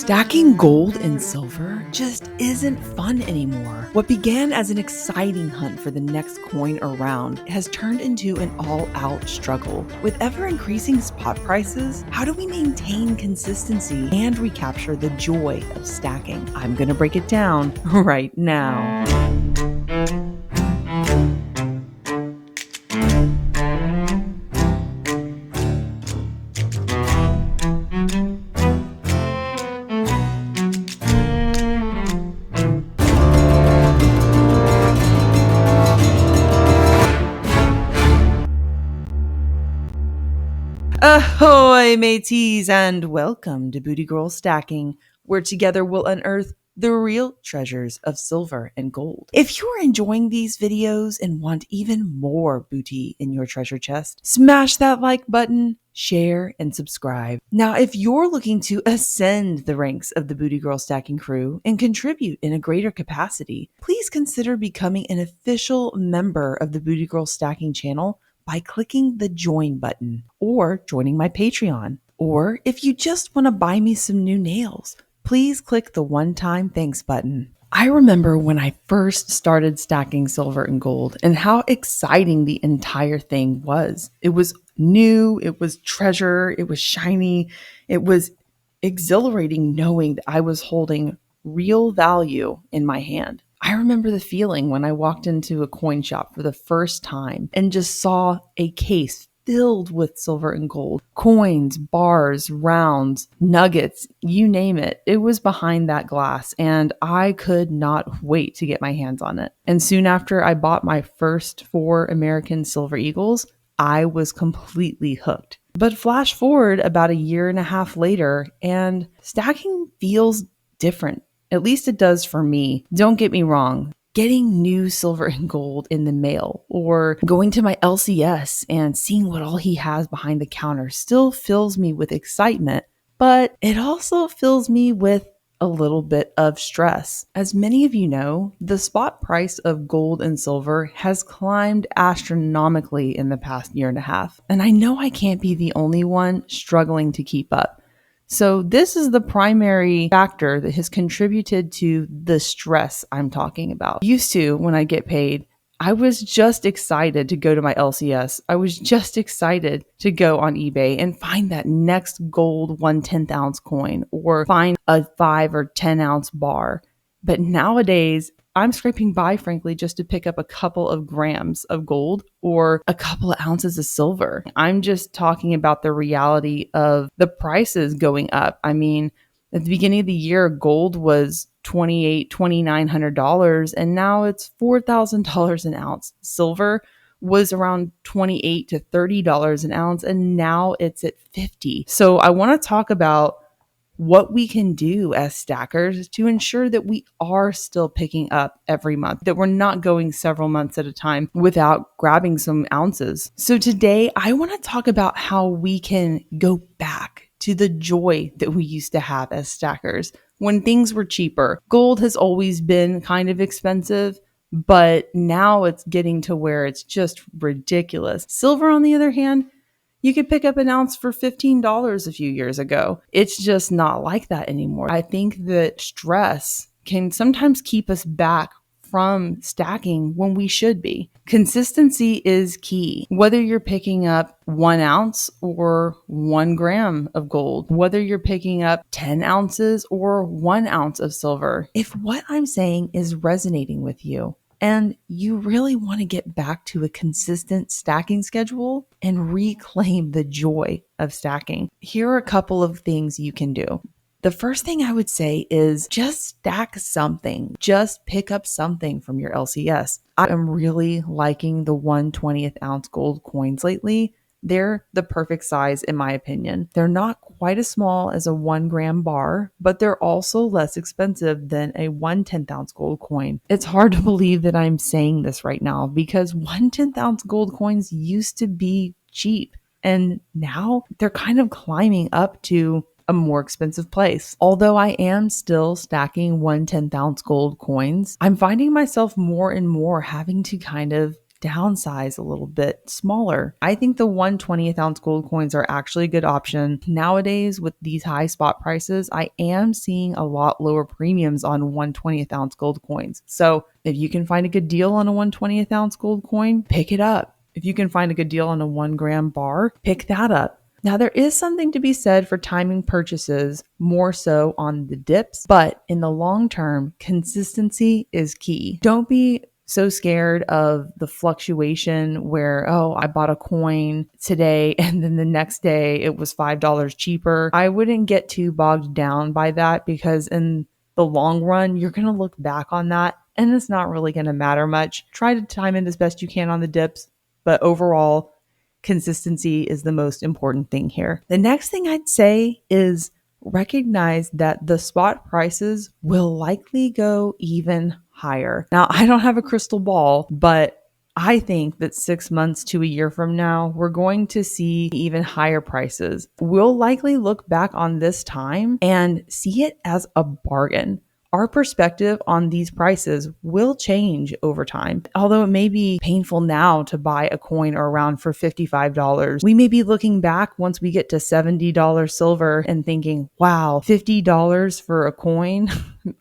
Stacking gold and silver just isn't fun anymore. What began as an exciting hunt for the next coin or round has turned into an all-out struggle. With ever-increasing spot prices, how do we maintain consistency and recapture the joy of stacking? I'm gonna break it down right now. Ahoy, mateys, and welcome to Booty Girl Stacking, where together we'll unearth the real treasures of silver and gold. If you're enjoying these videos and want even more booty in your treasure chest, smash that like button, share, and subscribe. Now, if you're looking to ascend the ranks of the Booty Girl Stacking crew and contribute in a greater capacity, please consider becoming an official member of the Booty Girl Stacking channel by clicking the join button or joining my Patreon. Or if you just want to buy me some new nails, please click the one-time thanks button. I remember when I first started stacking silver and gold and how exciting the entire thing was. It was new, it was treasure, it was shiny, it was exhilarating knowing that I was holding real value in my hand. I remember the feeling when I walked into a coin shop for the first time and just saw a case filled with silver and gold. Coins, bars, rounds, nuggets, you name it. It was behind that glass and I could not wait to get my hands on it. And soon after I bought my first 4 American Silver Eagles, I was completely hooked. But flash forward about a year and a half later and stacking feels different. At least it does for me. Don't get me wrong. Getting new silver and gold in the mail or going to my LCS and seeing what all he has behind the counter still fills me with excitement, but it also fills me with a little bit of stress. As many of you know, the spot price of gold and silver has climbed astronomically in the past year and a half, and I know I can't be the only one struggling to keep up. So this is the primary factor that has contributed to the stress I'm talking about. Used to, when I get paid, I was just excited to go to my LCS. I was just excited to go on eBay and find that next gold 1/10 ounce coin or find a 5 or 10 ounce bar. But nowadays, I'm scraping by, frankly, just to pick up a couple of grams of gold or a couple of ounces of silver. I'm just talking about the reality of the prices going up. I mean, at the beginning of the year, gold was $2,800, $2,900, and now it's $4,000 an ounce. Silver was around $28 to $30 an ounce, and now it's at $50. So I want to talk about what we can do as stackers to ensure that we are still picking up every month, that we're not going several months at a time without grabbing some ounces. So today I want to talk about how we can go back to the joy that we used to have as stackers when things were cheaper. Gold has always been kind of expensive, but now it's getting to where it's just ridiculous. Silver, on the other hand, you could pick up an ounce for $15 a few years ago. It's just not like that anymore. I think that stress can sometimes keep us back from stacking when we should be. Consistency is key. Whether you're picking up 1 ounce or 1 gram of gold, whether you're picking up 10 ounces or 1 ounce of silver, if what I'm saying is resonating with you, and you really want to get back to a consistent stacking schedule and reclaim the joy of stacking, here are a couple of things you can do. The first thing I would say is just stack something. Just pick up something from your LCS. I am really liking the 1/20th ounce gold coins lately. They're the perfect size in my opinion. They're not quite as small as a 1 gram bar, but they're also less expensive than a 1/10 ounce gold coin. It's hard to believe that I'm saying this right now because 1/10 ounce gold coins used to be cheap and now they're kind of climbing up to a more expensive place. Although I am still stacking 1/10 ounce gold coins, I'm finding myself more and more having to kind of downsize a little bit smaller. I think the 1/20th ounce gold coins are actually a good option. Nowadays, with these high spot prices, I am seeing a lot lower premiums on 1/20th ounce gold coins. So if you can find a good deal on a 1/20th ounce gold coin, pick it up. If you can find a good deal on a 1 gram bar, pick that up. Now, there is something to be said for timing purchases, more so on the dips, but in the long term, consistency is key. Don't be so scared of the fluctuation where, oh, I bought a coin today and then the next day it was $5 cheaper. I wouldn't get too bogged down by that, because in the long run, you're going to look back on that and it's not really going to matter much. Try to time it as best you can on the dips, but overall, consistency is the most important thing here. The next thing I'd say is recognize that the spot prices will likely go even higher. Now, I don't have a crystal ball, but I think that 6 months to a year from now, we're going to see even higher prices. We'll likely look back on this time and see it as a bargain. Our perspective on these prices will change over time. Although it may be painful now to buy a coin or a round for $55, we may be looking back once we get to $70 silver and thinking, wow, $50 for a coin?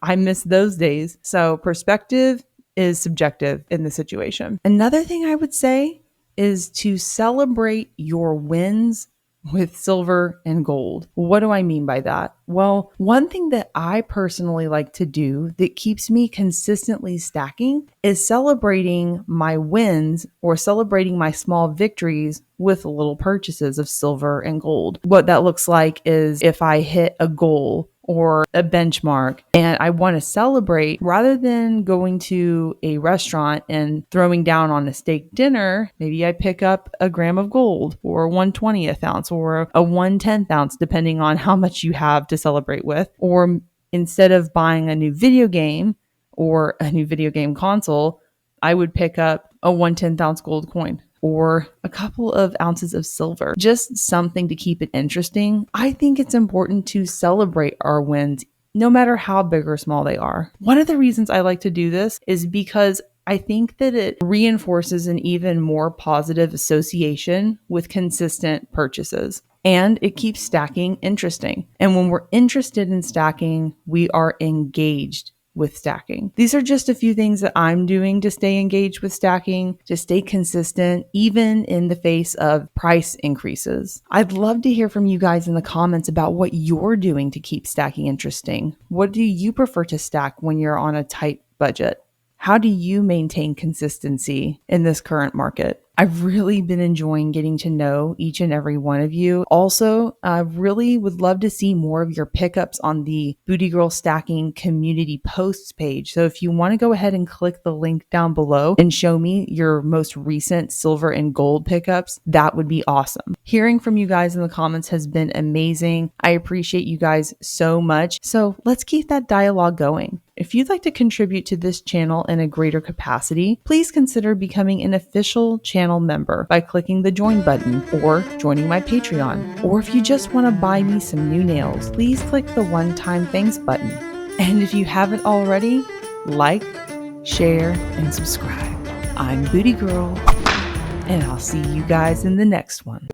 I miss those days. So perspective is subjective in the situation. Another thing I would say is to celebrate your wins with silver and gold. What do I mean by that? Well, one thing that I personally like to do that keeps me consistently stacking is celebrating my wins or celebrating my small victories with little purchases of silver and gold. What that looks like is if I hit a goal or a benchmark and I want to celebrate, rather than going to a restaurant and throwing down on a steak dinner, maybe I pick up a gram of gold or a 1/20th ounce or a 1/10th ounce, depending on how much you have to celebrate with. Or instead of buying a new video game or a new video game console, I would pick up a 1/10th ounce gold coin or a couple of ounces of silver, just something to keep it interesting. I think it's important to celebrate our wins, no matter how big or small they are. One of the reasons I like to do this is because I think that it reinforces an even more positive association with consistent purchases. And it keeps stacking interesting. And when we're interested in stacking, we are engaged with stacking. These are just a few things that I'm doing to stay engaged with stacking, to stay consistent, even in the face of price increases. I'd love to hear from you guys in the comments about what you're doing to keep stacking interesting. What do you prefer to stack when you're on a tight budget? How do you maintain consistency in this current market? I've really been enjoying getting to know each and every one of you. Also, I really would love to see more of your pickups on the Booty Girl Stacking community posts page. So if you want to go ahead and click the link down below and show me your most recent silver and gold pickups, that would be awesome. Hearing from you guys in the comments has been amazing. I appreciate you guys so much. So let's keep that dialogue going. If you'd like to contribute to this channel in a greater capacity, please consider becoming an official channel member by clicking the join button or joining my Patreon. Or if you just want to buy me some new nails, please click the one-time thanks button. And if you haven't already, like, share, and subscribe. I'm Booty Girl, and I'll see you guys in the next one.